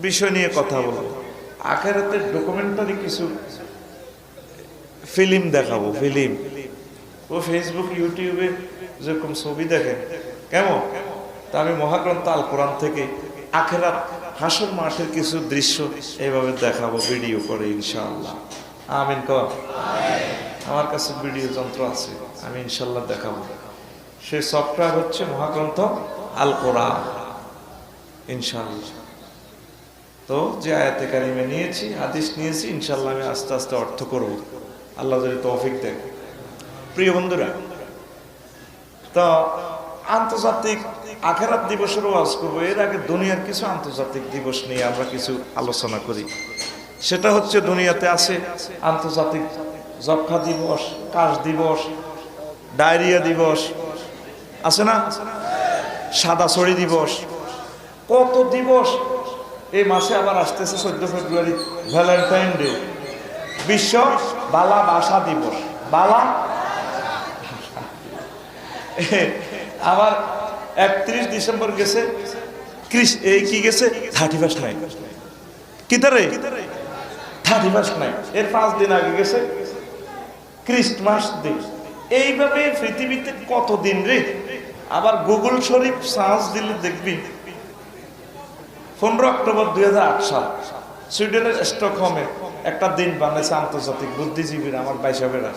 বিষয় নিয়ে কথা বলবো। আখিরাতের ডকুমেন্টারি কিছু ফিল্ম দেখাবো। ফিল্ম ও ফেসবুক ইউটিউবে যেরকম ছবি দেখেন কেমন, তা আমি মহাগ্রন্থ আল কোরআন থেকে আখিরাত হাসর মাঠের কিছু দৃশ্য এইভাবে দেখাবো ভিডিও করে ইনশাআল্লাহ। আমিন কর। আমার কাছে ভিডিও যন্ত্র আছে, আমি ইনশাআল্লাহ দেখাবো। সেই সফটওয়্যার হচ্ছে মহাগ্রন্থ আল কোরআন ইনশাআল্লাহ। তো যে আয়াতে কারিমে নিয়েছি, হাদিস নিয়েছি, ইনশাআল্লাহ আমি আস্তে আস্তে অর্থ করব, আল্লাহ যদি তৌফিক দেয়। প্রিয় বন্ধুরা, তো আন্তর্জাতিক আখিরাত দিবসের ওয়াজ করবো। এর আগে দুনিয়ার কিছু আন্তর্জাতিক দিবস নিয়ে আমরা কিছু আলোচনা করি। সেটা হচ্ছে দুনিয়াতে আছে আন্তর্জাতিক যক্ষ্মা দিবস, কাশ দিবস, ডায়রিয়া দিবস, আছে না, সাদা ছড়ি দিবস, কত দিবস। এই মাসে আবার আসতেছে 14 ফেব্রুয়ারি ভ্যালেন্টাইন ডে, বিশ্ব বালা ভাষা দিবস। বালা আবার 31 ডিসেম্বর গেছে এই কি গেছে 31 নাইট, কি তারে 31 নাইট। এর 5 দিন আগে গেছে ক্রিসমাস দিন। এইভাবে পৃথিবীতে কত দিন রে। আবার গুগল শরীফ সার্চ দিলে দেখবি 15 অক্টোবর 2008 সাল সুইডেনের স্টকহোমে একটা দিন বানাইছে আন্তর্জাতিক বুদ্ধিজীবীরা, আমার বাইসাবেরা।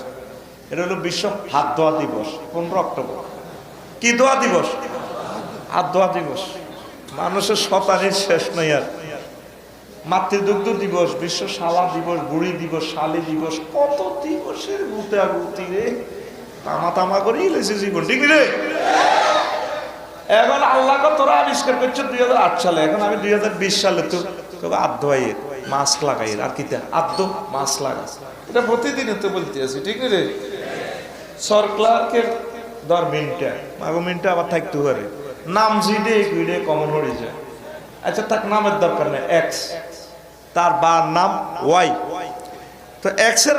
এটা হলো বিশ্ব হাত ধোয়া দিবস। 15 অক্টোবর কি দোয়া দিবস? হাত ধোয়া দিবস। মানুষের শতানির শেষ নেই আর। মাতৃদুগ্ধ দিবস, বিশ্ব শালা দিবস, বুড়ি দিবস, শালি দিবস, কত দিবসের গুতাগুতি রে। তামা তামা করেই লেছে জীবন, ঠিক রে? এখন আল্লাহকে তোরা আবিষ্কার করছো 2008 সালে, এখন আমি 2020 সালে তো তবে আদ্য আইয়ে মাস্ক লাগাই। আর কি আদ্য মাস্ক লাগা, এটা প্রতিদিন তো বলতে আছি, ঠিক রে? সরকারকে ধর মিনটা মাগো মিনটা আবার থাকতে পারে, নাম জিডে গুইডে কমন হয়ে যায়। আচ্ছা থাক, নামের দরকার নেই, এক্স, তার বার নাম ওয়াই। তো এক্স এর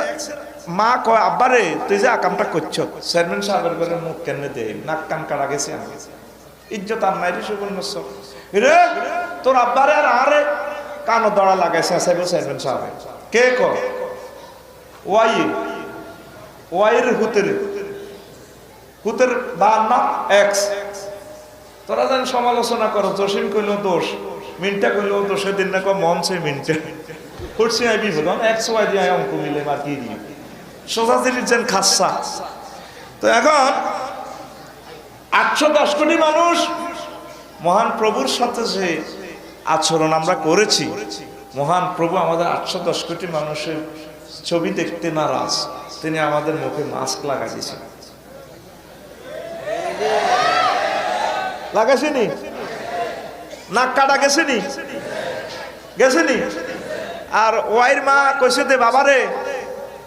মা কয় আব্বারে তুই যে আকামটা করছো, চেয়ারম্যান সাহেবের করে মুখ কেন দে, নাক কান কাটা গেছে, আমি ইজ্জত আর নাই রে সুবর্ণ রে। তোর আব্বারে আর আরে কানো দড়া লাগাইছে চেয়ারম্যান সাহেব। কে কয়? ওয়াই, ওয়াইয়ের হুতের বার নাম এক্স। তোরা যেন সমালোচনা করো, জসিম কইলেও দোষ, মিনটা কইলেও দোষ। সেদিন না কয় মন সে মিনটা করছি আই বিপদ, এক্স ওয়াই দিয়ে অঙ্ক মিলে আর কি দিয়ে সোজা জিনিস যেন খাচ্ছা। তো এখন 810 কোটি মানুষ মহান প্রভুর সাথে যে আচরণ আমরা করেছি, মহান প্রভু আমাদের 810 কোটি মানুষের ছবি দেখতে নারাজ, তিনি আমাদের মুখে মাস্ক লাগাই দিয়েছেন। লাগাইছেনি? নাক কাটা গেছেনি? গেছেনি? আর ওয়াইর মা কইছে দে বাবারে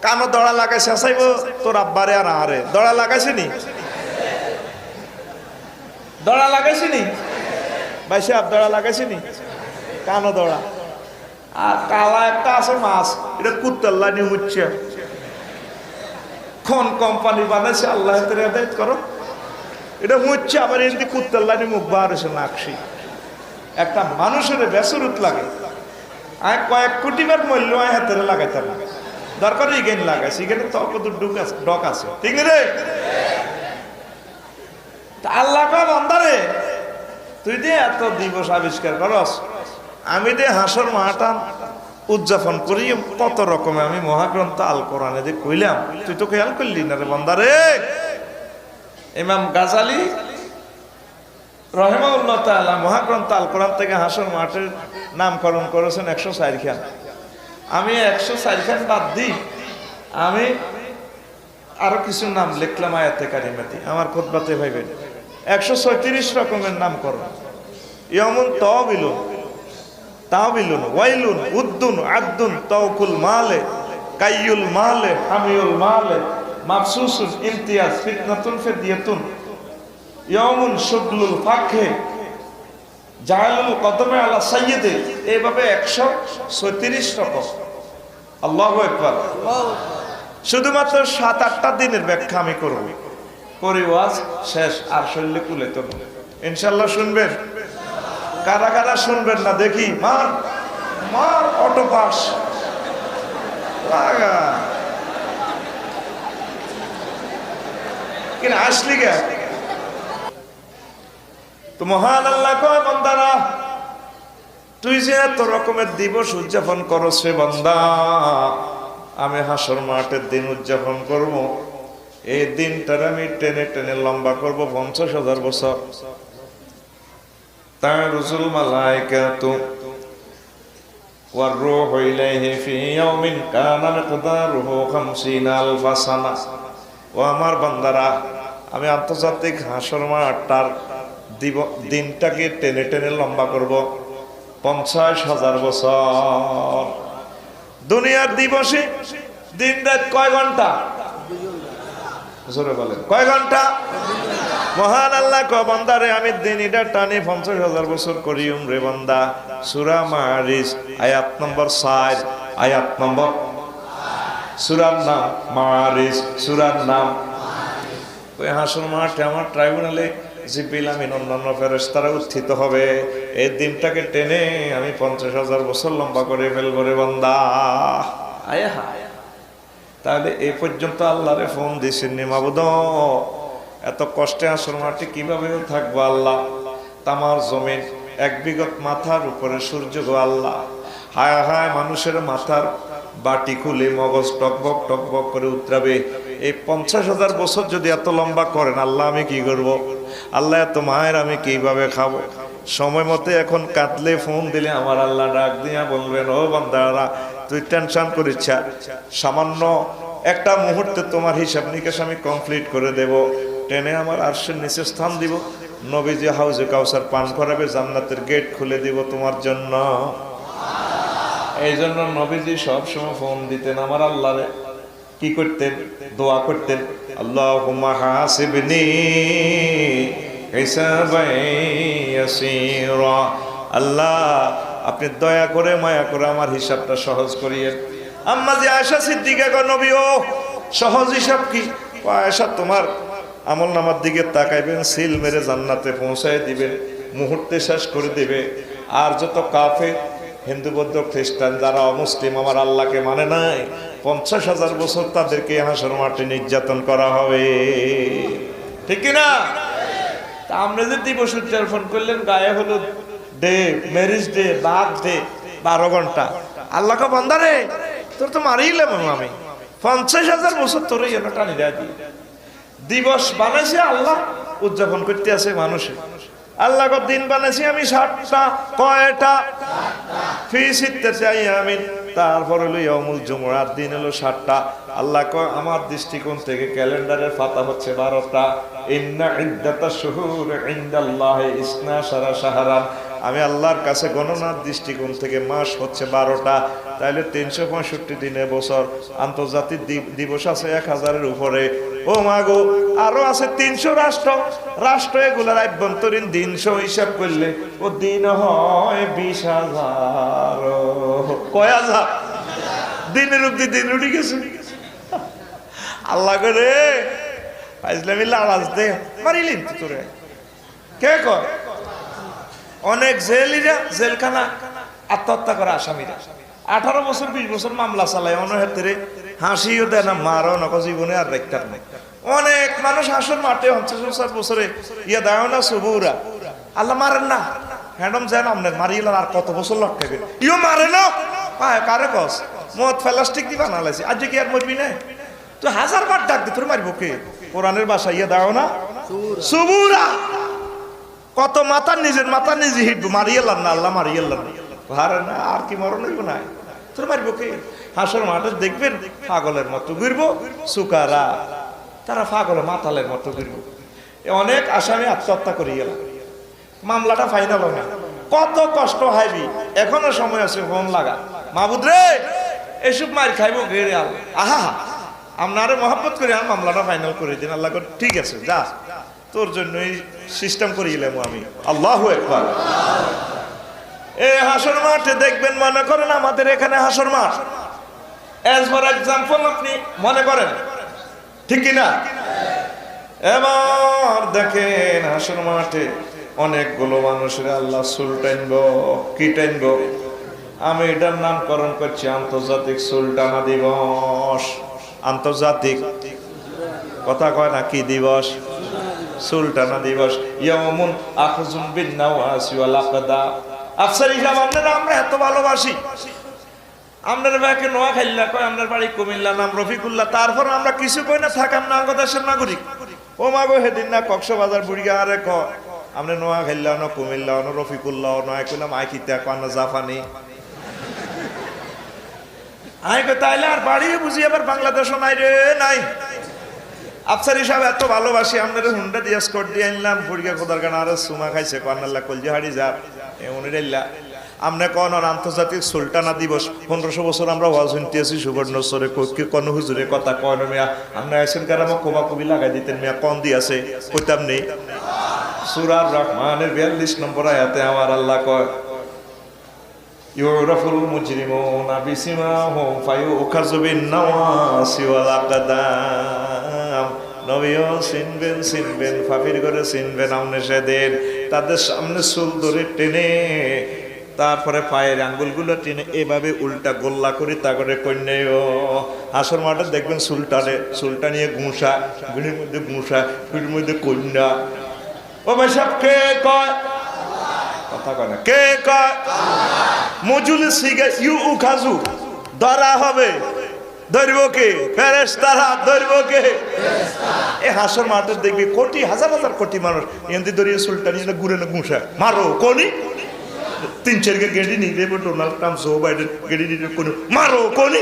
কানো দড়া লাগাইছে, চাইব তোর আব্বারে আর আরে দড়া লাগাইছেনি? দড়া লাগাইছেনি? বাইশে আব দড়া লাগাইছেনি? কানো দড়া। আর কালা একটা আছে মাছ, এটা কুত্তার লাইনে হচ্ছে, কোন কোম্পানি বানাইছে আল্লাহ হেদায়েত করো। এটা হচ্ছে আবার এদিকে কুত্তার লাইনে মুখ বার হয়েছে নাকশি। একটা মানুষের বেসরুত লাগে, আমি কয়েক কোটিবার মূল্য হাতের লাগাইতাম না, দরকার ইগেন লাগাইছি, এখানে তো কত ডক আছে, ঠিক রে? আল্লাহ কয় বান্দারে তুই দে এত দিবস আবিষ্কার করস, আমি দে হাসর মাহাটান উদযাপন করি কত রকমে। আমি মহাগ্রন্থ আল কোরআনে যে কইলাম, তুই তো খেয়াল করলি না রে বান্দারে। ইমাম গাজালি রহিমাহুল্লাহ তাআলা মহাগ্রন্থ আল কোরআন থেকে হাসর মাঠের নামকরণ করেছেন 104 খান। আমি 104 খান বাদ দিই, আমি আরো কিছু নাম লিখলাম আয়াতে কারিমাতে, আমার খুতবাতে ভাইবেন 136 রকমের নামকরণ। ইয়ামুন তাওবিলুন, তাওবিলুন, ওয়াইলুন, উদ্দুন, আদ্দুন, তাওকুল মালে, কাইয়ুল মালে, হামিউল মালে, মাফসুসুন, ইমতিয়াজ, ফিতনাতুন, ফিদিয়াতুন, ইয়ামুন শুগলুল ফাকহে, জাহালুল কদমে আলা সাইয়্যিদে। এইভাবে 136 রকম। আল্লাহু আকবার। শুধুমাত্র 7-8টা দিনের ব্যাখ্যা আমি করব, করে ওয়াজ শেষ, আর শরীরে কুলে তো ইনশাআল্লাহ শুনবেন। কারা কারা শুনবেন না দেখি, মান মার অটো পাস লাগা কিনা আসলি গে তো মহান আল্লাহ কয় বান্দারা তুই যে এত রকমের দিবস উদযাপন করছ রে বান্দা আমি হাসর মাঠের দিন উদযাপন করব এই দিনটার আমি টেনে টেনে লম্বা করব 50,000 বছর তারুজুল মালাইকাতু والروح إليه في يوم كان مقداره 50,000 سنة ও আমার বান্দারা আমি আন্তর্জাতিক হাসর মাঠটার দিনটাকে টেনে টেনে লম্বা করব 50,000 বছর দুনিয়ার দিবসে দিন রাত কয় ঘন্টা জোরে বলেন কয় ঘন্টা মহান আল্লাহ কয় বান্দারে আমি দিন এটা টানি 50,000 বছর করিম রে বান্দা সূরা মারিজ আয়াত নম্বর 4 আয়াত নম্বর সূরার নাম মারিজ সূরার নাম ওই হাসর মাঠে আমার ট্রাইব্যুনালে জিব্রিল আমিন অন্যান্য ফেরেশতারা উত্থিত হবে এই দিনটাকে টেনে আমি 50,000 বছর লম্বা করে ফেলবো রে বান্দা আয়া তাহলে এই পর্যন্ত আল্লাহরে ফোন দিছেন নি মাবুদ এত কষ্টে হাসর মাঠে কিভাবে থাকবো আল্লাহ তামার জমিন 1 বিঘত মাথার উপরে সূর্য গো আল্লাহ হায় হায় মানুষের মাথার বাটি খুলে মগজ টকবক টকবক করে উতরাবে এই 50,000 বছর যদি এত লম্বা করেন আল্লাহ আমি কি করব আল্লাহ এত মায়ের আমি কিভাবে খাবো সময় মতো এখন কাঁদলে ফোন দিলে আমার আল্লাহ ডাক দিয়া বলবেন ও বান্দারা তুই টেনশন করিস সামান্য একটা মুহূর্তে তোমার হিসাব নিকাশ আমি কমপ্লিট করে দেব টেনে আমার আরশের নিচে স্থান দিব নবীজি হাউজে কাউসার পান করাবে জান্নাতের গেট খুলে দিব তোমার জন্য এই জন্য নবীজি সবসময় ফোন দিতেন আমার আল্লাহরে কি করতেন দোয়া করতেন আল্লাহুম্মা হাসিবনি হিসাবান ইয়াসীরা আল্লাহ আপনি দয়া করে মায়া করে আমার হিসাবটা সহজ করিয়েন আম্মা যে আয়েশা সিদ্দিকা গো নবী ও সহজ হিসাব কি আয়েশা তোমার আমলনামার দিকে তাকাইবেন সিল মেরে জান্নাতে পৌঁছায় দিবেন মুহূর্তে শেষ করে দিবে আর যত কাফের হিন্দু বৌদ্ধ খ্রিস্টান যারা অমুসলিম আমার আল্লাহকে মানে নাই 50,000 বছর তাদেরকে হাসর মাঠে নির্যাতন করা হবে ঠিক কিনা তা আমরা যে দিবস উদযাপন করলেন গায়ে হলুদ ডে ম্যারেজ ডে বার্থডে 12 ঘন্টা আল্লাহকে বান্দারে তোর তো মারিলাম আমি 50,000 বছর তোরে যেন টানি দেয় দিবস বানাইছে আল্লাহ উদযাপন করতে আছে মানুষে আল্লাহ দিন বানাইছি আমি 60টা কয়টা ফি সিত্তাতি আইয়ামিন তারপর হলো ইয়াউমুল জুমআর দিন হলো 60টা আল্লাহ কয় আমার দৃষ্টিকোণ থেকে ক্যালেন্ডারের পাতা হচ্ছে 12টা ইন্না ইদ্দাতাশ শুহুর ইনদাল্লাহি 12 শাহরান আমি আল্লাহর কাছে গণনার দৃষ্টিকোণ থেকে মাস হচ্ছে 12টা তাহলে 365 দিনে বছর আন্তর্জাতিক দিবস আছে 1000-এর উপরে ও মাগো আরো আছে 300 রাষ্ট্র এগুলার আভ্যন্তরীণ দিন সহ হিসাব করলে ও দিন হয় 20,000 কয় হাজার দিনের অব্দি দিন উঠে গেছে আল্লাহ করে ফাইজলামি লালাজ দে মারিলিন তোরে কে কয় অনেক জেলখানা আত্মহত্যা করে আসামিরা 18 বছর 20 বছর মামলা চালায় অনহেতরে হাসিও দেয় না মারও না জীবনে আর রেখতার নেই অনেক মানুষ হাসর মাঠে 50 বছরে ইয়া দেয় না সবুরা আল্লাহ মারেন না হ্যান্ডম যেন আপনার মারিয়েলেন আর কত বছর লটকাবে ইও মারে না কারে কস মদ প্লাস্টিক দিবা না লাইছে আজ কি আর মরবি না তুই 1000 বার ডাক দি তোর মারবো কে কোরআনের ভাষা ইয়া দাও না সবুরা কত নিজের মাথা নিজে হিটবো মারিয়েলেন না আল্লাহ মারিয়েলেন হারে না আর কি মরণ হইব না তোর মারবো কে হাসর মাঠে দেখবেন পাগলের মতো ঘুরবো সুকারা তারা পাগল মাতালের মতো ঘুরবো অনেক আসামি আত্মহত্যা করে গেল মামলাটা ফাইনাল হয় না কত কষ্ট হাইবি এখনো সময় আছে ফোন লাগা মাহবুদ রে এসব মার খাইবো গেরে আল্লাহ আহা আপনারে মহব্বত করে আর মামলাটা ফাইনাল করে দিন আল্লাহ ঠিক আছে যা তোর জন্যই সিস্টেম করিলাম আমি আল্লাহু আকবার এই হাসর মাঠে দেখবেন মনে করেন আমাদের এখানে হাসর মাঠ এজ ফর এক্সাম্পল আপনি মনে করেন ঠিক কিনা এবার দেখেন হাসর মাঠে অনেকগুলো মানুষের আল্লাহ চুল টাইনবো কি টাইনবো আমি এটার নামকরণ করছি আন্তর্জাতিক সুলতানা দিবস। আন্তর্জাতিক কথা কয় না কি দিবস? সুলতানা দিবস। ইয়াউমুন আখযুম বিন নাওয়াসি ওয়াল আকদাম। আফসার হিসাব আপনারা আমরা এত ভালোবাসি, আপনার ভাইকে নোয়া খাইল্লা কয়, আপনার বাড়ি কুমিল্লা, নাম রফিকুল্লাহ, তারপর আমরা কিছু কই না থাকাম না দেশের নাগরিক। ও মাগো হেদিন না কক্সবাজার বুড়িয়া আরে ক আপনি নোয়া খাইল্লা ন কুমিল্লা ন রফিকুল্লাহ নয় কইলাম আই কিতা কয় না জাপানি আই কই তাইলে আর বাড়ি বুঝি আবার বাংলাদেশও নাই রে নাই। আফসার হিসাব এত ভালোবাসি, আপনার হুন্ডা দিয়া স্কট দিয়ে আনলাম, বুড়িয়া খোদার গান আর সুমা খাইছে কন্নাল্লা কলজি হাড়ি যা এমন রেল্লা। আমরা কোন আন্তর্জাতিক সুলতানা দিবস 1500 বছর আমরা ওয়াজ শুনতে আছি সুবর্ণচরে কোন হুজুরে কথা কয় না মিয়া, আমরা আইছেন কারাম কোবা কবি লাগাই দিতেন মিয়া, কোন দি আছে কইতাম নেই। সূরা রহমানের 42 নম্বর আয়াতে আমার আল্লাহ কয় ইউরাফুল মুজরিমুনা বিসিমাহুম ফায়ুখাযু বিন নাওয়াসি ওয়াল আকদাম। নবীও চিনবেন ফাফির করে চিনবেন আমনে সেদের তাদের সামনে চুল ধরে টেনে তারপরে পায়ের আঙ্গুলগুলো টেনে এভাবে উল্টা গোল্লা করে তা করে কন্যাও হাসর মাঠে দেখবেন চুলটা নিয়ে ঘুষা, গুড়ির মধ্যে ঘুষা, গুড়ির মধ্যে কন্যা। ও ভাই সাহেব কে কয় কথা কয় না, কে কয়? মজুলে সিগে ইউ উখাজু ধরা হবে, ধরব কে? ফেরেশতারা ধরব কে? এই হাসর মাঠে দেখবি কোটি হাজার হাজার কোটি মানুষ এমনি ধরিয়ে চুলটা নিয়ে ঘুরে না ঘুষা মারো কোনি 3-4 के गेड़ी नहीं दे डोनाल्ड ट्रम्प जो बाइडेन गेड़ी नहीं कोनी मारो कोनी।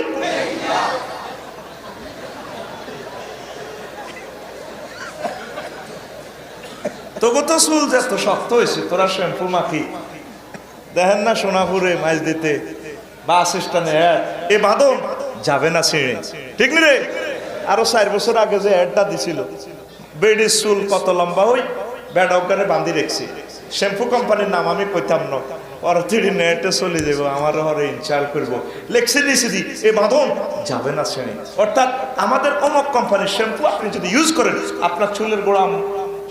तो वो तो सुल जा तो शक्त হইছে তোরা শ্যাম্পু মাখি দেখেন না সোনাপুরে মাছ দিতে বাস স্ট্যান্ডে এ বাঁধন যাবে না ছিঁড়ে, ঠিক নি রে? আরো 4 বছর আগে যে অ্যাডটা দিছিল বেডি চুল কত লম্বা হই বেড়া ওখানে বাঁধি রেখছি, শ্যাম্পু কোম্পানির নাম আমি কইতাম না, ওর থ্রি নেটে চলে যাব আমার হরে ইনস্টল করব লেখছে দিছি দি এ বাঁধন যাবে না ছিঁড়ে। অর্থাৎ আমাদের অমক কোম্পানির শ্যাম্পু আপনি যদি ইউজ করেন আপনার চুলের গোড়া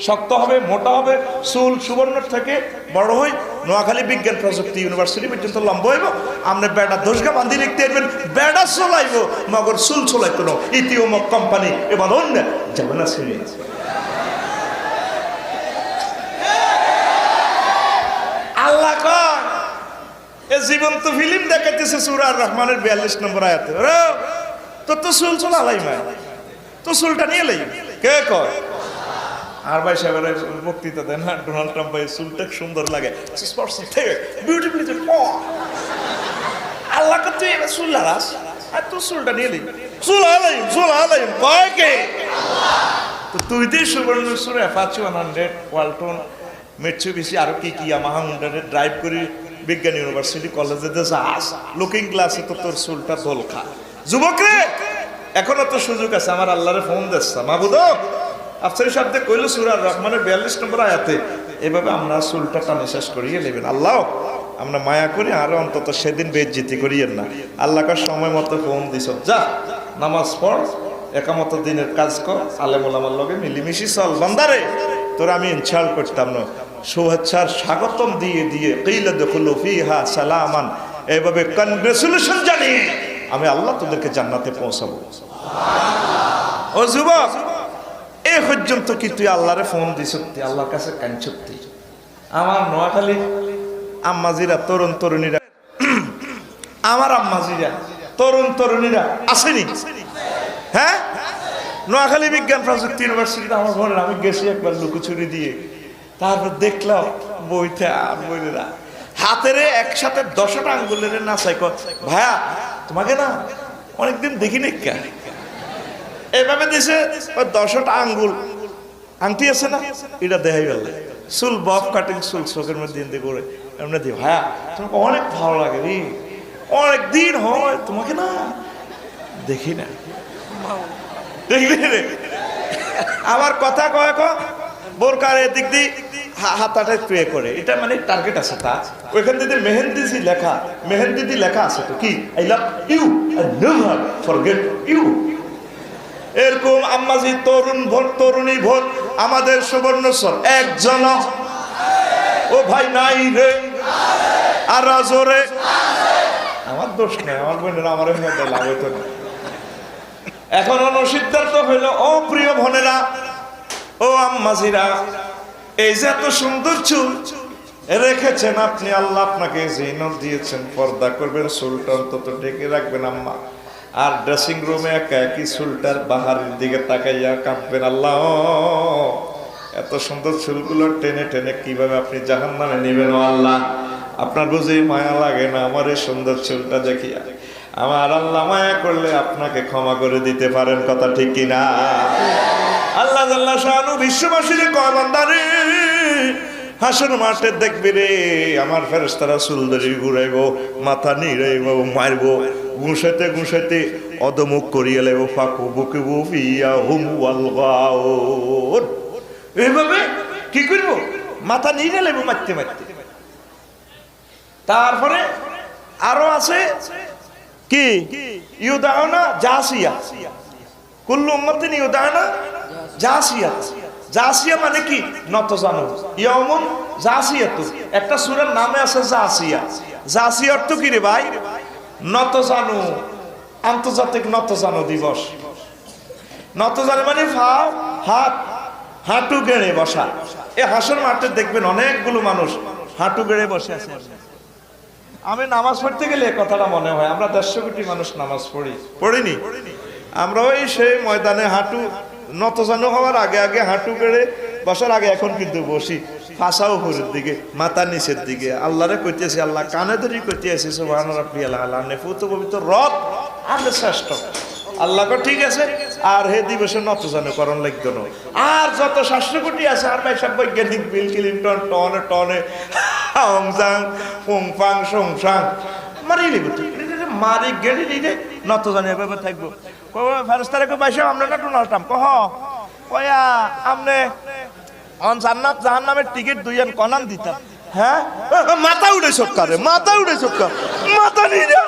শক্ত হবে, মোটা হবে, চুল সুবর্ণর থেকে বড় হই নোয়াখালী বিজ্ঞান প্রযুক্তি ইউনিভার্সিটি পর্যন্ত লম্বা হইব। আপনি বেড়া দোষগা বান্ধি লিখতে পারবেন, বেড়া চলাইব মগর চুল চলাই কোনো ইতিমক কোম্পানি এবার অন্য যাবে না ছিঁড়ে। আল্লাহ কয় এ জীবন্ত ফিল্ম দেখাইতেছে সূরা রহমানের 42 নম্বর আয়াতে, তো তো চুল চুল আলাই মা তো চুলটা নিয়ে লাই কে কয়? আর ভাই সাহেবের বক্তৃতা দেন না ডোনাল্ড ট্রাম্প ভাই চুলটা সুন্দর লাগে বিউটিফুলি আল্লাহ তুই এবার চুল লাগাস আর তোর চুলটা নিয়ে লাই চুল আলাই কয় কে? তো তুই দিয়ে সুবর্ণ সুরে অ্যাপাচি 100 ওয়ালটন মেটসুবিশি আরো কি কি ইয়ামাহা হুন্ডারে ড্রাইভ করি বিজ্ঞান ইউনিভার্সিটি কলেজে যাস লুকিং গ্লাসে তো তোর চুলটা দোল খা। যুবক রে এখনো তো সুযোগ আছে, আমার আল্লাহরে ফোন দিচ্ছা মাহবুদ আফসারি শব্দে কইল সূরা রহমানের 42 নম্বর আয়াতে এভাবে আমরা চুলটা টানে শেষ করিয়ে নেবেন। আল্লাহ আমরা মায়া করি আর অন্তত সেদিন বেজ্জিতি করিয়েন না। আল্লাহকে সময় মতো ফোন দিছ যা নামাজ পড় একামত দিনের কাজ কর আলেমুল আমার লগে মিলিমিশি চল বান্দারে তোর আমি ইনশাল করতাম না। শুভেচ্ছার স্বাগতম দিয়ে দিয়ে কিলা দুখুলু ফিহা সালামান এইভাবে কনগ্রেচুলেশন জানিয়ে আমি আল্লাহ তোদেরকে জান্নাতে পৌঁছাবো। ও যুবক এ পর্যন্ত কি তুই আল্লাহরে ফোন দিস আল্লাহর কাছে কাঞ্চুক্তি? আমার নোয়াখালী আম্মাজিরা তরুণ তরুণীরা আমার আম্মাজিরা তরুণ তরুণীরা আসেনি? হ্যাঁ নোয়াখালী বিজ্ঞান প্রযুক্তি ইউনিভার্সিটিতে আমার বোনের আমি গেছি একবার লুকোচুরি দিয়ে, তারপর দেখলাম বইতে আর বইরা হাতের একসাথে 10টা আঙ্গুলের নাচাই কর ভাইয়া তোমাকে না অনেকদিন দেখিনি কে এভাবে দিছে 10টা আঙ্গুল আংটি আছে না এটা দেখাই গেল চুল বফ কাটিং চুল চোখের মধ্যে দিন দিয়ে করে এমনি দিই ভাইয়া তোমাকে অনেক ভালো লাগে রে অনেক দিন হয় তোমাকে না দেখি না দেখলি রে আমার কথা কয় বোরকার এদিক দিয়ে হাতাটা প্রে করে এটা মানে টার্গেট আছে তা ওইখান থেকে মেহেন্দি লেখা মেহেন্দি লেখা আছে তো কি I love you I never forget you. এরকম আম্মাজি তরুণ ভোট তরুণী ভোট আমাদের সুবর্ণচর একজন ও ভাই নাই রে আর জোরে দোষ নেই, আমার বোনেরা আমার লাভ হইতো না। এখন সিদ্ধান্ত হইল, ও প্রিয় বোনেরা, ও আম্মাজিরা, এই যে এত সুন্দর চুল রেখেছেন আপনি, আল্লাহ আপনাকে জিনত দিয়েছেন, পর্দা করবেন, চুলটা অন্তত ঢেকে রাখবেন আম্মা। আর ড্রেসিং রুমে একা একই চুলটার বাহারের দিকে তাকাইয়া কাঁপবেন, আল্লাহ এত সুন্দর চুলগুলো টেনে টেনে কিভাবে আপনি জাহান্নামে নেবেন ও আল্লাহ। আপনার বুঝি মায়া লাগে না আমার এই সুন্দর চুলটা দেখিয়া? আমার আল্লাহ মায়া করলে আপনাকে ক্ষমা করে দিতে পারেন, কথা ঠিক কিনা? আল্লাহ জাল্লা শানু বিশ্ববাসীর কয় বান্দারে, হাসর মাঠে দেখবি রে আমার ফেরেশতারা চুল ধরে ঘুরাইবো, মাথা নিড়াইবো, মারবো, ঘুষাইতে ঘুষাইতে অদমুখ করিয়ে লেব, ফাঁকু বুকিবু ফিয়া হুম ওয়াল গাউন। এইভাবে কি করবো? মাথা নিড়ে লেব মারতে মারতে। তারপরে আরো আছে কি, ইউদাউনা জাসিয়া, কুল্লু উম্মাতিন ইউদাউনা জাসিয়া। জাসিয়া মানে কি? নত জানো। ইয়াউমুন জাসিয়াতু, একটা সূরার নামে আছে জাসিয়া। জাসিয়া অর্থ কি রে ভাই? নত জানো, আন্তর্জাতিক নত জানো দিবস। নত জানো মানে ফাও হাত, হাঁটু গেড়ে বসা। এই হাসর মাঠে দেখবেন অনেকগুলো মানুষ হাঁটু গেড়ে বসে আছে। আমি নামাজ পড়তে গেলে কথাটা মনে হয়, আমরা 150 কোটি মানুষ নামাজ পড়িনি? আমরা ওই সেই ময়দানে হাঁটু নতজানু হওয়ার আগে আগে হাঁটু গেড়ে বসার আগে এখন কিন্তু বসি ফাঁসা উপরের দিকে, মাথা নিচের দিকে। আল্লাহরে কইতেছি, আল্লাহ কানে ধরি কইতেছি সুবহান রাব্বিয়াল আলা, নেফুত পবিত্র রব আমি শ্রেষ্ঠ। আল্লাহ কো ঠিক আছে, আর হে দিবসে নতজানু করণ লাগতো না। আর যত 700 কোটি আছে আর ভাই সব বৈজ্ঞানিক, বিল ক্লিনটন টনে টনে হংসাং ফুংফাং সংসাং মারি লিব, মারি গেড়ে নিলে নতজানু এভাবে থাকবো। ফেরেশতারা কো বাইসা আমরা না ডোনাল্ড ট্রাম্প কহ কয়া আমনে অন জান্নাত জাহান্নামের টিকিট দুইজন কনান দিতাম। হ্যাঁ মাথা উড়ে সরকারে, মাথা উড়ে সরকার, মাথা নিয়ে যা।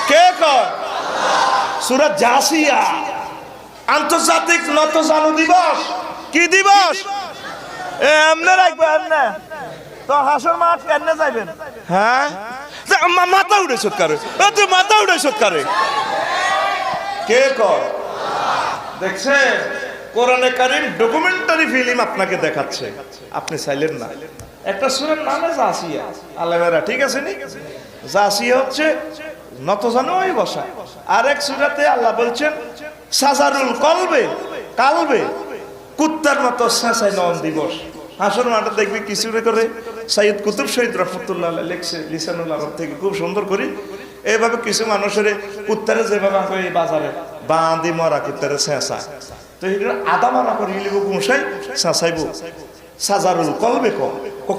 কে কয়? সূরা জাসিয়া, আন্তর্জাতিক নতজানু দিবস। কি দিবস? এমনে রাখবে, এমনে তো হাসর মাঠ কেন যাইবেন? হ্যাঁ মাথা উড়ে সরকারে, মাথা উড়ে সরকারে। কে কয়? দেখছে কোরআনে কারীম ডকুমেন্টারি ফিল্ম আপনাকে দেখাচ্ছে, আপনি চাইলেন না। একটা সূরার নামে জাসিয়া, আলেমেরা ঠিক আছে নি? জাসিয়া হচ্ছে নতজানুই বসা। আরেক সূরাতে আল্লাহ বলছেন সাজারুল কলবে কালবে, কুত্তার মতো চেঁচাই নন দিবস। হাসর মাঠে দেখবি কিছু করে সাইয়্যিদ কুতুব শহীদ রহমাতুল্লাহ আলাইহি লিখছে লিসানুল আরব থেকে খুব সুন্দর করে। এইভাবে কিছু মানুষের কুত্তারে যেভাবে এই বাজারে বাঁধি মরা কুত্তারে চেঁচা, তো এটা আদা মারা করে লিব গুঁসাই চেঁচাইব। সাজারুল কলবে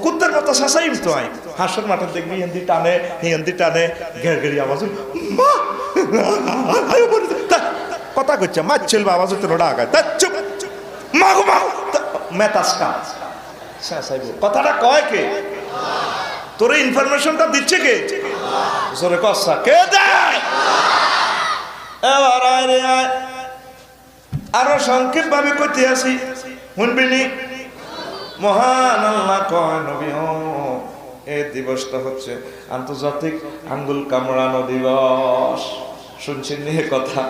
কুত্তার মতো চেঁচাইব তো আই। হাসর মাঠে দেখবি হিন্দি টানে, হিন্দি টানে, ঘের ঘেরি আওয়াজ, কথা করছে মারছিল আওয়াজ হতে রোডা আগায়, চুপ মাগো মাগো মেতাসকা চেঁচাইব। কথাটা কয় কে? তোর ইনফরমেশনটা দিচ্ছে কে? জোরে কসা কে দেয়? এবার আরো সংক্ষেপ ভাবে কইতে আসি, শুনবিনি? মহান আল্লাহ কয় নবী এই দিবসটা হচ্ছে আন্তর্জাতিক আঙ্গুল কামড়ানো দিবস। শুনছেন নিয়ে কথা?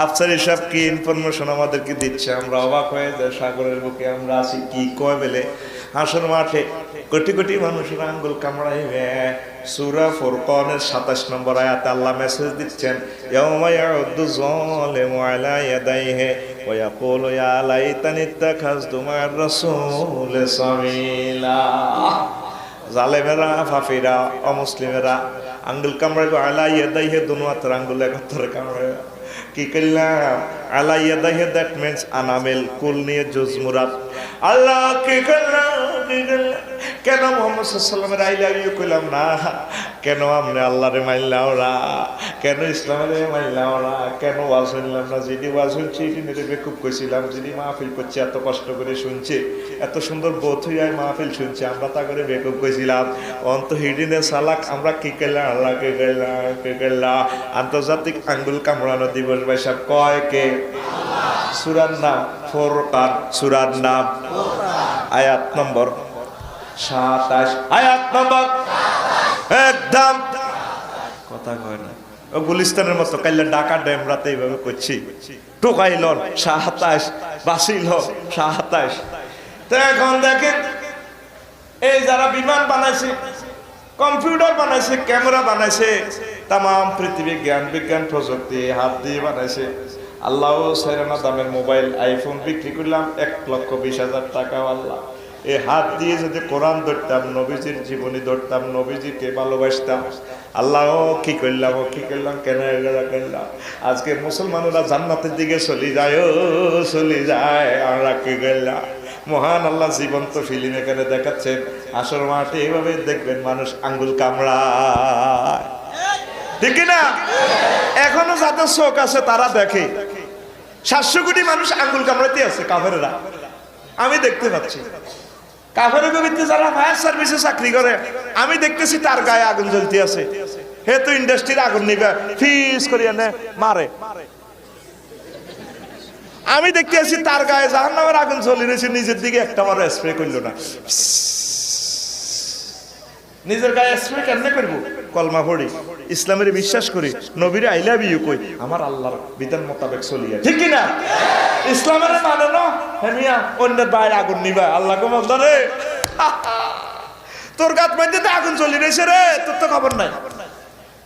আফসার হিসাব কি ইনফরমেশন আমাদেরকে দিচ্ছে, আমরা অবাক হয়ে যাই। সাগরের বুকে আমরা আছি, কি কয় বেলে হাসর মাঠে কোটি কোটি মানুষের আঙ্গুল কামড়াইবে। সূরা ফুরকানের 27 নম্বর আয়াতে আল্লাহ মেসেজ দিচ্ছেন, ইয়াউমা ইয়াউদ্দু যালিমু আলা ইয়াদাইহি ওয়া ইয়াকুলু ইয়া লাইতানি ইত্তাখাযতু মা'আর রাসূলি সাবিলা। জালেমেরা, ফাফিরা, অমুসলিমেরা আঙ্গুল কামড়াইবে, আলা ইয়াদাইহি দুনো হাতের আঙ্গুল একত্রে কামড়াইবে। কি করলাম? আলা ইয়াদাইহি, দ্যাট মিন্স আনামেল, কুল নিয়ে জুজ মুরাদ। আল্লাহ কি করলাম? কেন মুহাম্মদ সাল্লাল্লাহু আলাইহি ওয়াসাল্লামের আই লাভ ইউ কইলাম না? কেন আমনে আল্লাহরে মাইলাও না? কেন ইসলামের মাইলাও না? কেন ওয়াজ শুনলাম না? যিনি ওয়াজ শুনছি তিনি বেকুব কইছিলাম, যিনি মাহফিল করছে এত কষ্ট করে শুনছে, এত সুন্দর বোধ হইয়া মাহফিল শুনছে, আমরা তা করে বেকুব কইছিলাম। অন্ত হিডিনে সালাক আমরা কি করলাম? আল্লাহ কে করলাম, কে করলাম? আন্তর্জাতিক আঙ্গুল কামড়ানো দিবস ভাই সাহেব কয় কে? সূরার নাম ফুরকান, সূরার নাম আয়াত নম্বর 27, আয়াত নম্বর একদম কথা কয় না। ও গুলিস্তানের মতো কাইলে ঢাকা ড্যাম রাতে এইভাবে করছি, টোকাইল 27 বাসিল 27। তো এখন দেখেন এই যারা বিমান বানাইছে, কম্পিউটার বানাইছে, ক্যামেরা বানাইছে, তাম পৃথিবী জ্ঞান বিজ্ঞান প্রযুক্তি হাত দিয়ে বানাইছে। আল্লাহ সেরানা দামের মোবাইল আইফোন বিক্রি করলাম 1,20,000 টাকা। আল্লাহ এই হাত দিয়ে যদি কোরআন ধরতাম, নবীজির জীবনী ধরতাম, নবীজিকে ভালোবাসতাম, আল্লাহ কি করলাম কেন করলাম। আজকে মুসলমানরা জান্নাতের দিকে চলে যায়, আমরা কি করলাম। মহান আল্লাহ জীবন্ত ফিল্ম এখানে দেখাচ্ছেন। আসর মাঠে এইভাবে দেখবেন মানুষ আঙ্গুল কামড়ায়, ঠিক না? এখনো যাদের চোখ আছে তারা দেখে। 700 কোটি মানুষ আঙ্গুল কামড়াইতে আছে কাফেররা, আমি দেখতে পাচ্ছি। কাফেরের ভিতরে যারা ফায়ার সার্ভিসে চাকরি করে, আমি দেখতেছি তার গায়ে আগুন জ্বলতে আছে। হে তো ইন্ডাস্ট্রির আগুন নিবে, ফিস করিয়া নে মারে। আমি দেখতে আছি তার গায়ে জাহান্নামের আগুন জ্বলি রয়েছে, নিজের দিকে একটা বার স্প্রে করলো না। নিজের গায়ে স্প্রে কেমনে করবো? কলমা পড়ি, ইসলামের বিশ্বাস করি, নবীর আই লাভ ইউ কই, আমার আল্লাহর বিধান মোতাবেক চলিয়া, ঠিক কি না? ইসলামের মানে না হেমিয়া অন্যের বাইরে আগুন নিবা। আল্লাহকে বলতো রে তোর গাত মধ্যে তো আগুন চলি রয়েছে রে, তোর তো খবর নাই।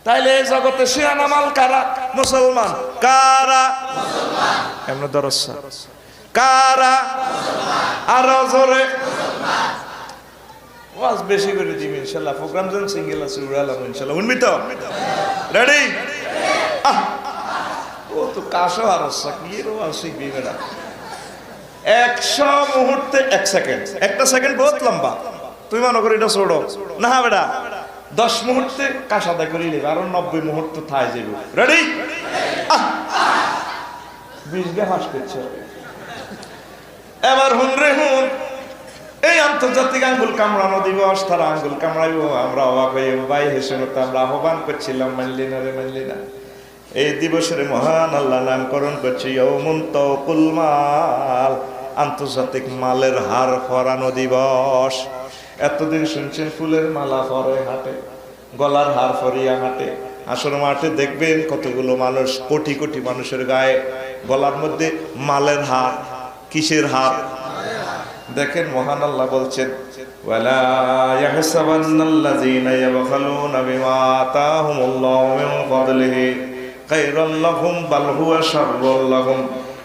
তাইলে এই জগতে শিয়ানা মাল কারা? মুসলমান। কারা? এমন দরসা কারা? আরো জোরে ওয়াজ বেশি করে দিবি ইনশাআল্লাহ। প্রোগ্রাম যেন সিঙ্গেল আছে উড়ালাম ইনশাআল্লাহ। উনমি তো রেডি? ও তো কাশো আর কি ওয়াজ শিখবি বেটা। 100 মুহূর্তে 1 সেকেন্ড, একটা সেকেন্ড বহুত লম্বা। তুই মনে করি এটা ছোড়ো না বেটা। 10 মুহূর্তে কাশ আদায় করে নিবি, আরো 90 মুহূর্ত থাই যাবে। রেডি? 20 গে হাস করছে। এবার হুন রে হুন, এই আন্তর্জাতিক আঙ্গুল কামড়ানো দিবস, তারা আঙ্গুল কামড়াইব, আমরা অবাক হয়ে ভাই হেসে মতো আমরা আহ্বান করছিলাম, মানলি না রে মানলি না। এই দিবসের মহান আল্লাহ নামকরণ করছি ইয়াউমুন তাওকুল মাল, আন্তর্জাতিক মালের হার পরানো দিবস। এতদিন শুনছেন ফুলের মালা পরে হাটে, গলার হার পরিয়া হাটে। আসর মাঠে দেখবেন কতগুলো মানুষ, কোটি কোটি মানুষের গায়ে গলার মধ্যে মালের হার। কিসের হার? দেখেন মহান আল্লাহ বলছেন ওয়ালা ইয়াহসাবান্নাল্লাযীনা ইয়াবখালুনা বিমা আতাহুমুল্লাহু মিন ফাদলিহি খায়রাল লাহুম বাল হুয়া শাররুল লাহুম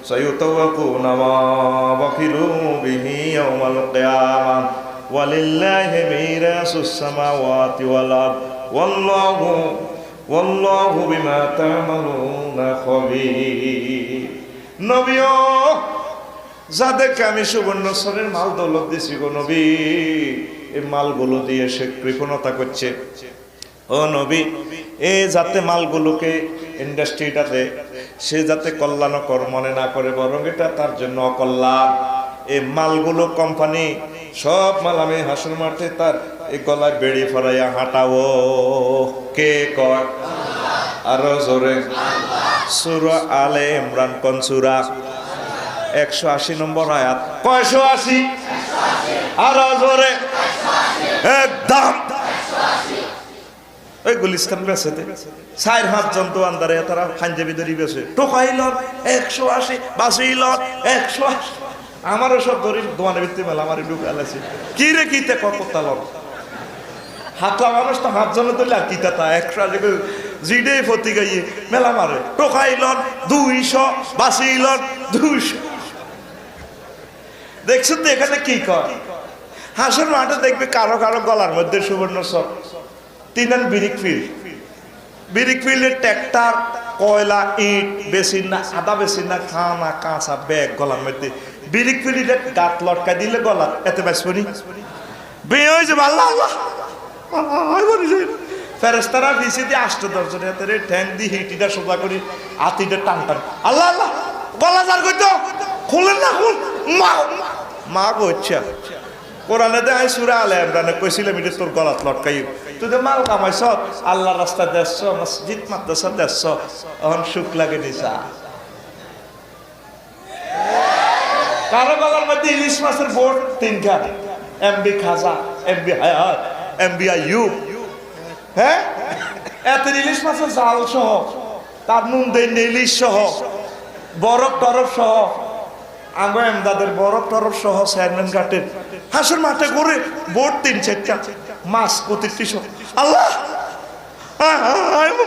সায়ুতাওয়াকুনা মা বাখিলু বিহি ইয়াওমাল কিয়ামাহ ওয়ালিল্লাহি মিরাসুস সামাওয়াতি ওয়াল আরদ ওয়াল্লাহু বিমা তা'মালুনা খাবীর। নবীও যাদেরকে আমি সুবর্ণচরের মাল দৌলত দিছি গো নবী, এই মালগুলো দিয়ে সে কৃপণতা করছে। ও নবী, এ যাতে মালগুলোকে ইন্ডাস্ট্রিটাতে সে যাতে কল্যাণকর মনে না করে, বরং এটা তার জন্য অকল্যাণ। এই মালগুলো কোম্পানি সব মাল আমি হাসর মাঠে তার এই গলায় বেড়ি ফরাইয়া হাঁটাবো। কে কয়? আরো জোরে। সূরা আলে ইমরান কোন সূরা? 180 নম্বর আয়াত। 180? আরো জোরে। একদম। ওই গুলিস্তান বেসেতে 4-5 জন তো আন্দারে তারা পাঞ্জাবি ধরি বেসে, টোকাইল 180 বাসিল 180। আমারও সব ধরি দোয়ানের ভিত্তি মেলা আমার ঢুকাল আছে। কি রে কিতে কতটা লন হাতলা মানুষ তো 5 জন ধরলে আর কিতা তা 180 জিডে ফতি গাইয়ে মেলা মারে। টোকাইল 200 বাসিল 200। দেখছেন তো এখানে কি কর? হাসর মাঠে দেখবে কারো কারো গলার মধ্যে সুবর্ণচর। 3 বিরিক ফিল্ডের ট্র্যাক্টর, কয়লা, ইট বেশি না, আদা বেশি না, খানা কাঁচা ব্যাগ গলার মধ্যে। বিরিক ফিল্ডের গাত লটকা দিলে গলা এতে বেসবনি বিয়ে হয়ে যাবে। আল্লাহ আল্লাহ ফেরেস্তারা ভিসি দিয়ে 8-10 জন হাতে ঠ্যাং দিয়ে হিটিটা সোজা করি হাতিটা টান টান। আল্লাহ আল্লাহ গলা যার করতো খুলেন না, খুল মা করছে। কোরআনে দেয় সূরা আলে ইমরানে কইছিলাম এটা তোর গলাত লটকাই। তুই তো মাল কামাইছ, আল্লাহ রাস্তা দেখছ, মসজিদ মাদ্রাসা দেখছ, এখন সুখ লাগে নিসা। কারো গলার মধ্যে ইলিশ মাছের বোর্ড 3 খান, এমবি খাজা, এমবি হায়াত, এমবি আইয়ুব, হ্যাঁ, এত ইলিশ মাছের জাল সহ, তার নুন দেই ইলিশ সহ, বরফ টরফ সহ, আঙ্গো এমদাদের বরফ টরফ সহ চেয়ারম্যান ঘাটের হাঁসের মাঠে করে বোট 3-4টা মাছ প্রতিটি সহ। আল্লাহ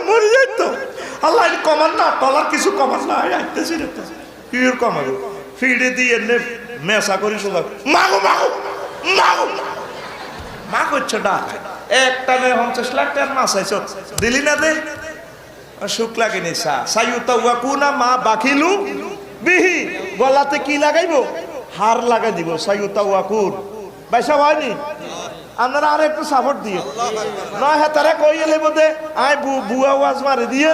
মরে যাই তো, আল্লাহ কমান না, টলার কিছু কমান না, আইতেছি কি কমাবো, ফিডে দিয়ে মেশা করি সোজা মাগো মাগো মাগো মা করছো ডাক একটা 50 লাখ টাকার মাছ আইছ দিলি না দে সুখ লাগেনি সাইউতাওয়াকুনা মা বাকিলু বিহি, গলাতে কি লাগাইবো, হার লাগাই দিব সাইউতাওয়াকুন। পয়সা হয়নি, আপনারা আর একটু সাপোর্ট দিয়ে নয় হেতারে কই এলে বোধে আয় বুয়া ওয়াজ মারে দিয়ে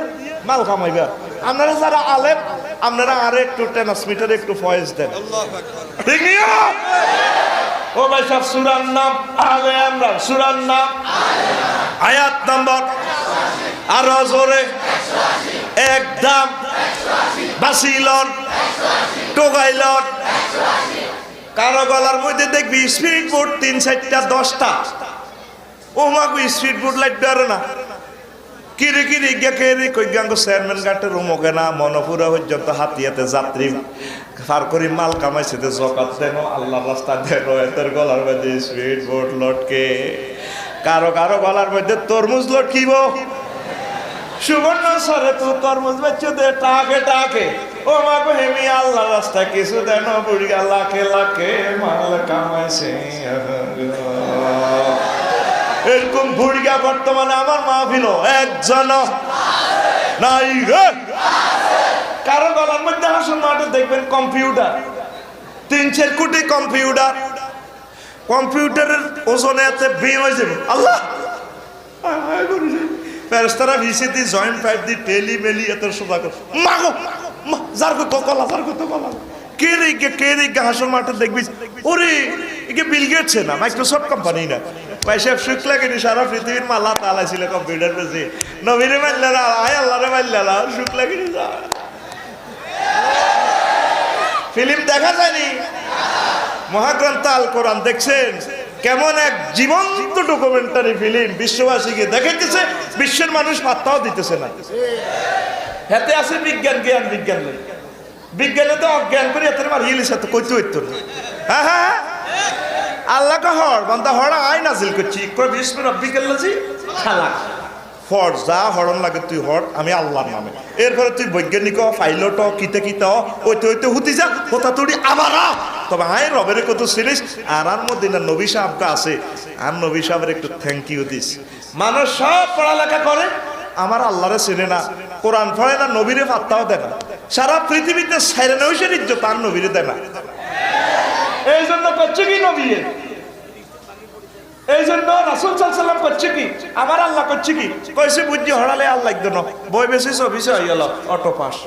মাল কামাইবা। আপনারা যারা আলেম আপনারা আর একটু ট্রান্সমিটারে একটু ভয়েস দেন, ঠিক নিও। ও ভাই সব সূরার নাম আলে ইমরান, সূরার নাম আয়াত নাম্বার আরো জোরে একদম বাসিলন টোগাইলন। কারো গলার মধ্যে দেখবি স্পিরিট বোর্ড 3-4টা 10টা, ও মাগো স্পিরিট বোর্ড লাইট আর না কিরে কিরে গিয়া কেরে কই গাঙ্গ চেয়ারম্যান ঘাটের রুমকে না মনপুরা পর্যন্ত হাতিয়াতে যাত্রী পার করি মাল কামাইছে তে জকাত দেন আল্লাহ রাস্তা দেন, এদের গলার মধ্যে স্পিরিট বোর্ড লটকে। কারো কারো গলার মধ্যে তরমুজ লটকিব, সুবর্ণ সরে তো তরমুজ বেচে দে টাকে টাকে, ও মাগো হেমি আল্লাহ রাস্তা কিছু দেন, বুড়িয়া লাখে লাখে মাল কামাইছে। এরকম বুড়িয়া বর্তমানে আমার মাহফিল একজন নাই রে। কারো গলার মধ্যে হাসুন মাঠে দেখবেন কম্পিউটার, 3-4 কোটি কম্পিউটার, কম্পিউটারের ওজনে এতে বিয়ে হয়ে যাবে। আল্লাহ ফেরেশতারা ভিসিতে জয়েন্ট পাইপ দি টেলি মেলি এত সোজা করে মাগো যার কত কলা, যার কত কলা কে রে হাসুন মাঠে দেখবি ওরে একে বিল গেটস না, মাইক্রোসফট কোম্পানি না, পয়সা সুখ লাগেনি, সারা পৃথিবীর মাল্লা তালা ছিল কম্পিউটার পেয়েছে, নবীরে মাল্লারা আয় আল্লাহরে মাল্লারা সুখ লাগেনি। ফিল্ম দেখা যায়নি, মহাগ্রন্থ আল কোরআন দেখছেন কেমন এক জীবন্ত ডকুমেন্টারি ফিল্ম, বিশ্ববাসীকে দেখাইতেছে, বিশ্বের মানুষ পাত্তাও দিতেছে না। হাতে আছে বিজ্ঞান জ্ঞান, বিজ্ঞান নেই, বিজ্ঞানে তো অজ্ঞান করে এত মারিয়ে সাথে কইতে হইতো না। হ্যাঁ হ্যাঁ আল্লাহ হর বান্দা হর আই নাজিল করছি করে বিস্মির রব্বিকাল্লাজি খালাক হর যা হরণ লাগে তুই হর, আমি আল্লাহর নামে। এরপরে তুই বৈজ্ঞানিক পাইলট কিতে কিতে ওইতে ওইতে হুতি যা হোতা তুই আবার তবে আয় রবের কত সিরিজ আর আর মধ্যে না নবী সাহেবটা আছে, আর নবী সাহেবের একটু থ্যাংক ইউ দিস। মানুষ সব পড়ালেখা করে আমার আল্লাহরে চেনে না, কোরআন পড়ে না, নবীরে পাত্তাও দেয় না, সারা পৃথিবীতে সাইরে নৈশের ইজ্জত আর নবীরে দেয় না। এই জন্য করছে কি নবী, এই জন্য রাসূল সাল্লাল্লাহু আলাইহি ওয়াসাল্লাম করছে কি, আমার আল্লাহ করছে কি, কইছে বুঝি হড়ালে আল্লাহ একদম বই বেশি অফিসে হয়ে গেল অটো পাস।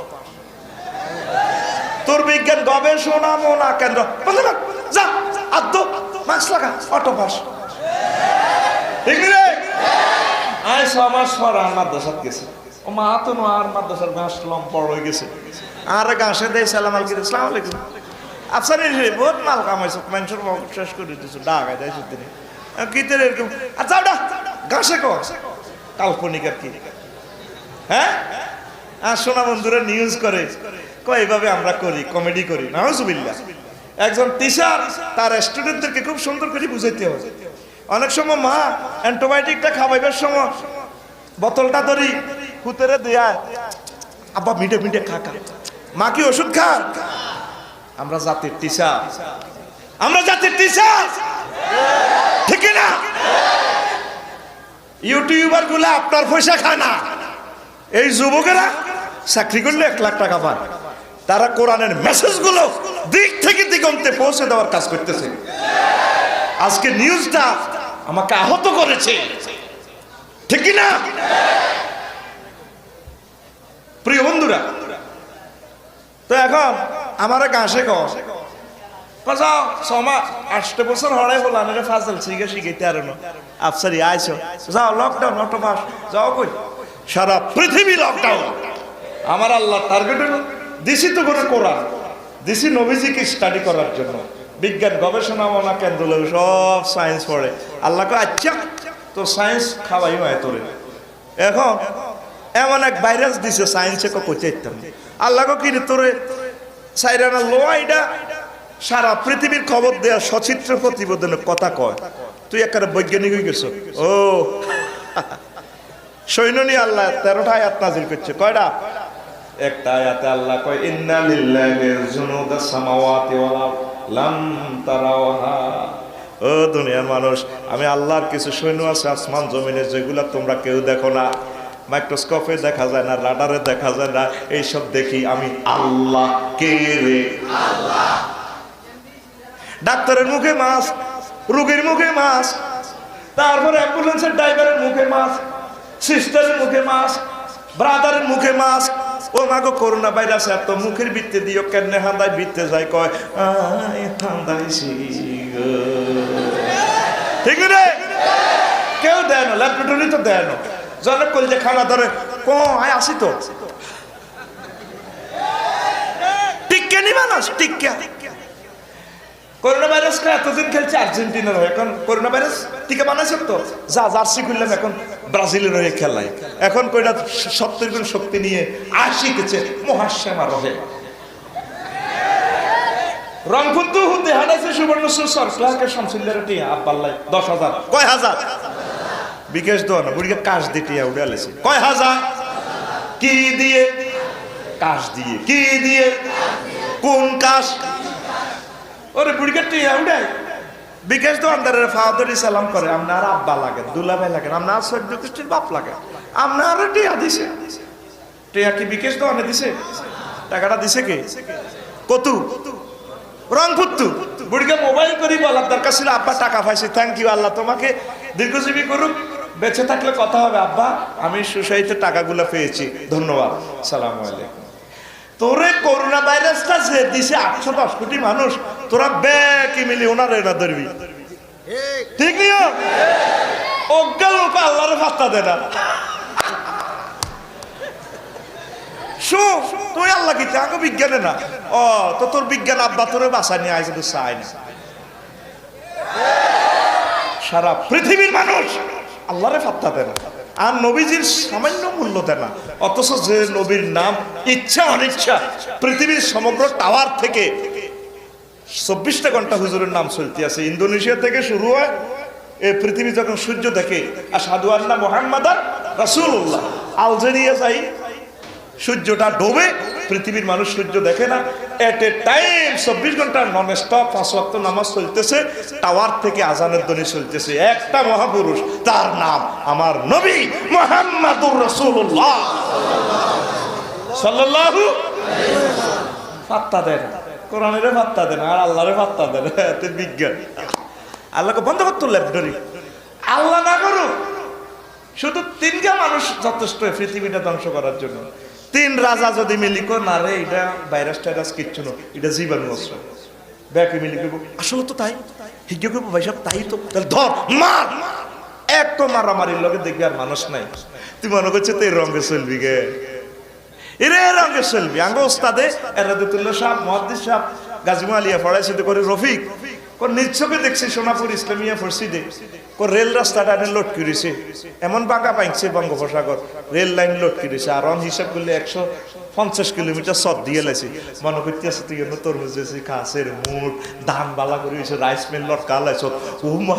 তোর বিজ্ঞান গবেষণা মোনা কেন্দ্র যা আদ্য মাস্ক লাগা অটো পাস, ঠিক রে? আয় 6 মাস পর আর মাদ্রাসাত গেছে, ও মা তো আর মাদ্রাসার ঘাস লম্পড় হয়ে গেছে, আর ঘাসে দেয় সালাম আলাইকুম, আসসালামু আলাইকুম আফসার বহুত মাল কামাইছো, মানুষের মগজ শেষ করে দিছো, ডাকায় দেয় তিনি কিতে এরকম। আর যাও না ঘাসে কো কাল্পনিক আর কি। হ্যাঁ আর শোনা বন্ধুরা নিউজ করে এইভাবে আমরা করি, কমেডি করি, নাউজুবিল্লাহ। একজন টিচার তার স্টুডেন্টদেরকে খুব সুন্দর করে বুঝাইতে হবে। অনেক সময় মা অ্যান্টিবায়োটিকটা খাওয়াইবার সময় বোতলটা ধরি হুতেরে দেয়া, আব্বা মিটে মিটে খা, মা কি ওষুধ খা? আমরা জাতির টিচার, আমরা জাতির টিচার, ঠিক না? ইউটিউবার গুলা আপনার পয়সা খায় না, এই যুবকেরা চাকরি করলে 1 লাখ টাকা পায়, তারা কোরআনের মেসেজ গুলো দিক থেকে দিগন্তে পৌঁছে দেওয়ার কাজ করতেছে। আজকে নিউজটা আমাকে আহত করেছে, ঠিক না? প্রিয় বন্ধুরা, তো এখন আমার ঘাসে যাও 8 বছর হড়াই হলাম ফাজল শিখে শিখাইতে আর আফসারি আইসো যাও লকডাউন অটো মাস যাও কই সারা পৃথিবী লকডাউন। আমার আল্লাহ টার্গেট হলো দিছি তো করে কোরআন দিছি নবীজিকে স্টাডি করার জন্য, বিজ্ঞান গবেষণা কেন্দ্র সব সায়েন্স পড়ে। আল্লাহকে আচ্ছা তো সায়েন্স খাওয়াই হয় তোরে। এখন এমন এক ভাইরাস দিছে সায়েন্সে কইতে ইতাম আল্লাহ কি তোরে সাইরানা লোয়াইডা সারা পৃথিবীর খবর দেয়া সচিত্র প্রতিবেদনের কথা কয়, তুই একেবারে বৈজ্ঞানিক হয়ে গেছ। ও সৈন্যনি আল্লাহ 13টা আয়াত নাজিল করছে। কয়টা? একটা আয়াতে আল্লাহ কয় ইন্না লিল্লাহি জুনুদাস সামাওয়াতি ওয়াল লাম তারাওহা। ও দুনিয়ার মানুষ, আমি আল্লাহর কিছু সৈন্য আছে আসমান জমিনে যেগুলা তোমরা কেউ দেখো না, মাইক্রোস্কোপে দেখা যায় না, রাডারে দেখা যায় না, এইসব দেখি আমি আল্লাহ। কে রে? আল্লাহ। ডাক্তারের মুখে মাস্ক, রোগীর মুখে মাস্ক, তারপরে অ্যাম্বুলেন্সের ড্রাইভারের মুখে মাস্ক, সিস্টারের মুখে মাস্ক, ব্রাদারের মুখে মাস্ক। ও মাগো করোনা ভাইরাস এত মুখের ভিত্তে দিও কেন হান্দায় ভিত্তে যায় কয় হান্দাইছি ঠিক রে। কেউ দেয় না, ল্যাবরেটরি তো দেয় না, জনে কলজে খানা ধরে আয় আসি তো টিক্কা নি মানুষ টিক্কা। করোনা ভাইরাস এতদিন খেলছে আর্জেন্টিনার হয়ে, এখন করোনা ভাইরাস টিকা বানাইছে তো যা জার্সি করলাম এখন ব্রাজিলের হয়ে খেলায়। এখন কয়টা 70 গুণ শক্তি নিয়ে আশিকেছে মহাশ্যামা রহে রংপুর তো হুতে হানাইছে সুবর্ণসুর সরকারকে শামসুল্লাহর টিয়া আব্বাল্লাই 10,000 কয় হাজার বিকাশ দাও না বুড়িকে কাশ দিয়ে টিয়া উড়ে আলেছে কয় হাজার কি দিয়ে কাশ দিয়ে কি দিয়ে কোন কাশ ওরে বুড়িকে টিয়া উড়াই বিকাশ দোকানদারের ফাদারি সালাম করে আপনার আব্বা লাগে দুলাভাই লাগে আপনার সৈন্য গোষ্ঠীর বাপ লাগে আপনার টিয়া দিছে টিয়া কি বিকাশ দোকানে দিছে টাকাটা দিছে কে কতু রংপুত্তু বুড়িকে মোবাইল করি বলার দরকার ছিল আব্বা টাকা পাইছি থ্যাংক ইউ আল্লাহ তোমাকে দীর্ঘজীবী করুক বেঁচে থাকলে কথা হবে আব্বা আমি সুসাইতে টাকাগুলো পেয়েছি ধন্যবাদ সালাম আলাইকুম। তোরে করোনা ভাইরাসটা যে দিছে 810 কোটি মানুষ তোরা ব্যাকি মিলি ওনার এরা ধরবি ঠিক নিও অজ্ঞা লোক আল্লাহরে পাত্তা দে না তুই আল্লাহ কি আগে বিজ্ঞানে না ও তো তোর বিজ্ঞান আব্বা তোরে বাসা নিয়ে আয় কিন্তু চাই না। সারা পৃথিবীর মানুষ আল্লাহরে পাত্তা দেয় না আর নবীজির সামান্য মূল্য দেয় না, অথচ যে নবীর নাম ইচ্ছা অনিচ্ছা পৃথিবীর সমগ্র টাওয়ার থেকে 24টা ঘন্টা হুজুরের নাম চলতে আছে। ইন্দোনেশিয়া থেকে শুরু হয় এই পৃথিবী যখন সূর্য দেখে আশহাদু আন্না মুহাম্মাদান রাসূলুল্লাহ, আলজেরিয়া যাই সূর্যটা ডোবে পৃথিবীর মানুষ সূর্য দেখে না, এট এ টাইম 24 ঘন্টা নন স্টপ 5 ওয়াক্ত নামাজ চলতেছে, টাওয়ার থেকে আজানের ধ্বনি চলতেছে। একটা মহাপুরুষ তার নাম আমার নবী মুহাম্মাদুর রাসূলুল্লাহ সাল্লাল্লাহু আলাইহি ওয়াসাল্লাম। পাত্তা দেন কোরআনেরে পাত্তা দেন আর আল্লাহরে পাত্তা দেন, এতে বিজ্ঞান আল্লাহকে বন্ধ করতে ল্যাবরেটরি আল্লাহ না করুক। শুধু 3টা মানুষ যথেষ্ট পৃথিবীটা ধ্বংস করার জন্য। 3 রাজা যদি মিলি কো না রে এটা ভাইরাস টাইরাস কিচ্ছু না এটা জীবাণু অস্ত্র ব্যাকে মিলি করবো আসলে তো তাই হিজ্ঞ করবো ভাই সাহেব তাই তো তাহলে ধর মার এক তো মারামারির লগে দেখবি আর মানুষ নাই। তুই মনে করছে তো এই রঙে চলবি গে এরে রঙে চলবি আঙ্গ ওস্তাদে এরাদুল্লাহ সাহেব মুহাদ্দিস সাহেব গাজীমা আলিয়া পড়াইছে তো করে রফিক নিচ্ছকে দেখছি সোনাপুর ইসলামিয়া ফরসিদে রেল রাস্তাটা লোড করেছে এমন বাঁকা পাইছে বঙ্গোপসাগর রেল লাইন লোড করেছে আর অন হিসাব করলে 150 কিলোমিটার সব দিয়ে লাইছে। মনে করতে আছে তুই তরমুজ কাছের মুঠ ধান বালা করেছে রাইস মিল লটকা লাইছ ও মা